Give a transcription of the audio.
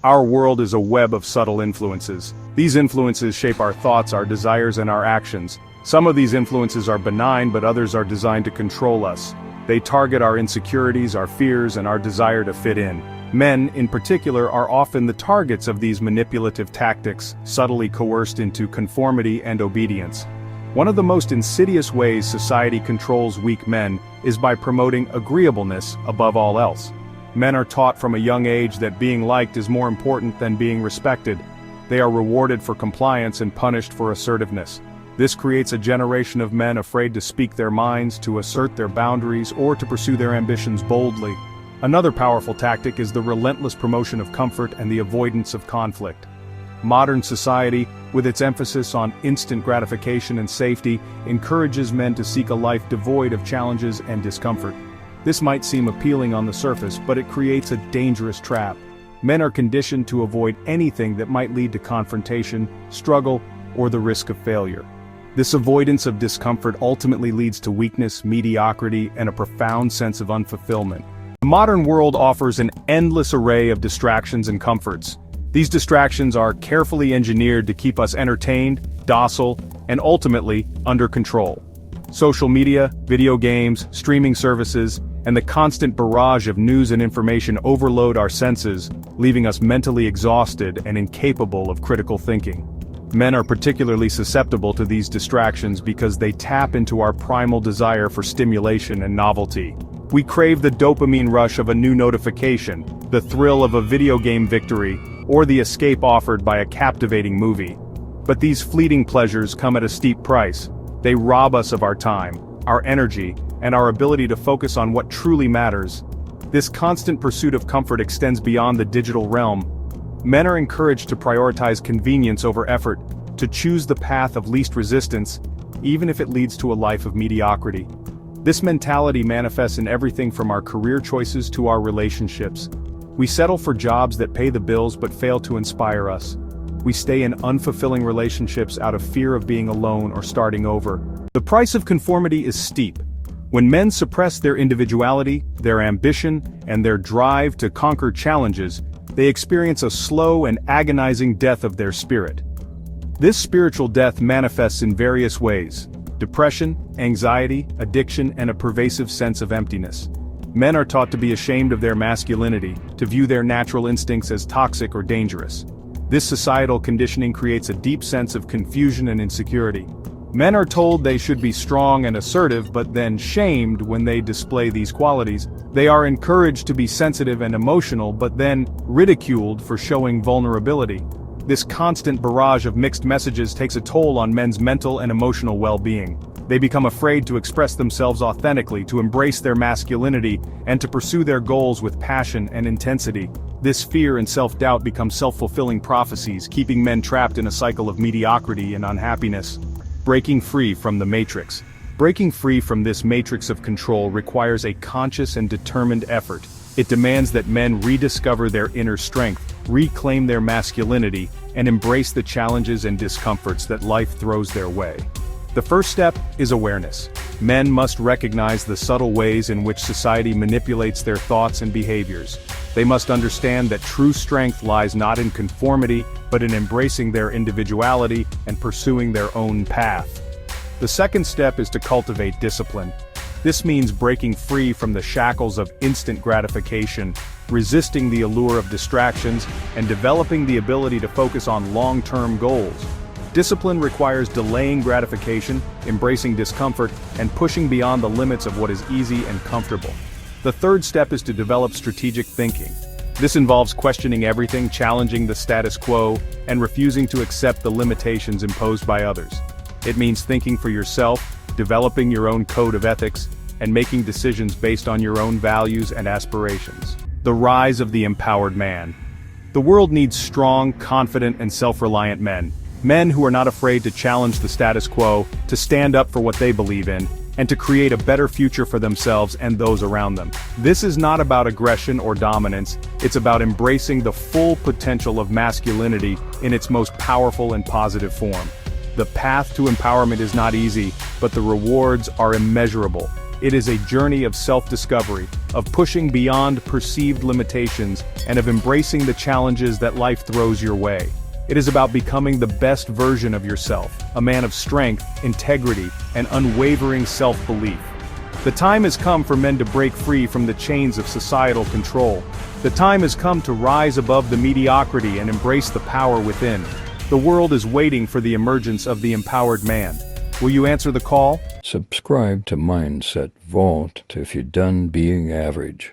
Our world is a web of subtle influences. These influences shape our thoughts, our desires, and our actions. Some of these influences are benign, but others are designed to control us. They target our insecurities, our fears, and our desire to fit in. Men, in particular, are often the targets of these manipulative tactics, subtly coerced into conformity and obedience. One of the most insidious ways society controls weak men is by promoting agreeableness above all else. Men are taught from a young age that being liked is more important than being respected. They are rewarded for compliance and punished for assertiveness. This creates a generation of men afraid to speak their minds, to assert their boundaries, or to pursue their ambitions boldly. Another powerful tactic is the relentless promotion of comfort and the avoidance of conflict. Modern society, with its emphasis on instant gratification and safety, encourages men to seek a life devoid of challenges and discomfort. This might seem appealing on the surface, but it creates a dangerous trap. Men are conditioned to avoid anything that might lead to confrontation, struggle, or the risk of failure. This avoidance of discomfort ultimately leads to weakness, mediocrity, and a profound sense of unfulfillment. The modern world offers an endless array of distractions and comforts. These distractions are carefully engineered to keep us entertained, docile, and ultimately under control. Social media, video games, streaming services, and the constant barrage of news and information overload our senses, leaving us mentally exhausted and incapable of critical thinking. Men are particularly susceptible to these distractions because they tap into our primal desire for stimulation and novelty. We crave the dopamine rush of a new notification, the thrill of a video game victory, or the escape offered by a captivating movie. But these fleeting pleasures come at a steep price. They rob us of our time, our energy, and our ability to focus on what truly matters. This constant pursuit of comfort extends beyond the digital realm. Men are encouraged to prioritize convenience over effort, to choose the path of least resistance, even if it leads to a life of mediocrity. This mentality manifests in everything from our career choices to our relationships. We settle for jobs that pay the bills but fail to inspire us. We stay in unfulfilling relationships out of fear of being alone or starting over. The price of conformity is steep. When men suppress their individuality, their ambition, and their drive to conquer challenges, they experience a slow and agonizing death of their spirit. This spiritual death manifests in various ways: depression, anxiety, addiction, and a pervasive sense of emptiness. Men are taught to be ashamed of their masculinity, to view their natural instincts as toxic or dangerous. This societal conditioning creates a deep sense of confusion and insecurity. Men are told they should be strong and assertive, but then shamed when they display these qualities. They are encouraged to be sensitive and emotional, but then ridiculed for showing vulnerability. This constant barrage of mixed messages takes a toll on men's mental and emotional well-being. They become afraid to express themselves authentically, to embrace their masculinity, and to pursue their goals with passion and intensity. This fear and self-doubt become self-fulfilling prophecies, keeping men trapped in a cycle of mediocrity and unhappiness. Breaking free from the matrix. Breaking free from this matrix of control requires a conscious and determined effort. It demands that men rediscover their inner strength, reclaim their masculinity, and embrace the challenges and discomforts that life throws their way. The first step is awareness. Men must recognize the subtle ways in which society manipulates their thoughts and behaviors. They must understand that true strength lies not in conformity, but in embracing their individuality and pursuing their own path. The second step is to cultivate discipline. This means breaking free from the shackles of instant gratification, resisting the allure of distractions, and developing the ability to focus on long-term goals. Discipline requires delaying gratification, embracing discomfort, and pushing beyond the limits of what is easy and comfortable. The third step is to develop strategic thinking. This involves questioning everything, challenging the status quo, and refusing to accept the limitations imposed by others. It means thinking for yourself, developing your own code of ethics, and making decisions based on your own values and aspirations. The rise of the empowered man. The world needs strong, confident, and self-reliant men. Men who are not afraid to challenge the status quo, to stand up for what they believe in, and to create a better future for themselves and those around them. This is not about aggression or dominance, it's about embracing the full potential of masculinity in its most powerful and positive form. The path to empowerment is not easy, but the rewards are immeasurable. It is a journey of self-discovery, of pushing beyond perceived limitations, and of embracing the challenges that life throws your way. It is about becoming the best version of yourself, a man of strength, integrity, and unwavering self-belief. The time has come for men to break free from the chains of societal control. The time has come to rise above the mediocrity and embrace the power within. The world is waiting for the emergence of the empowered man. Will you answer the call? Subscribe to Mindset Vault if you're done being average.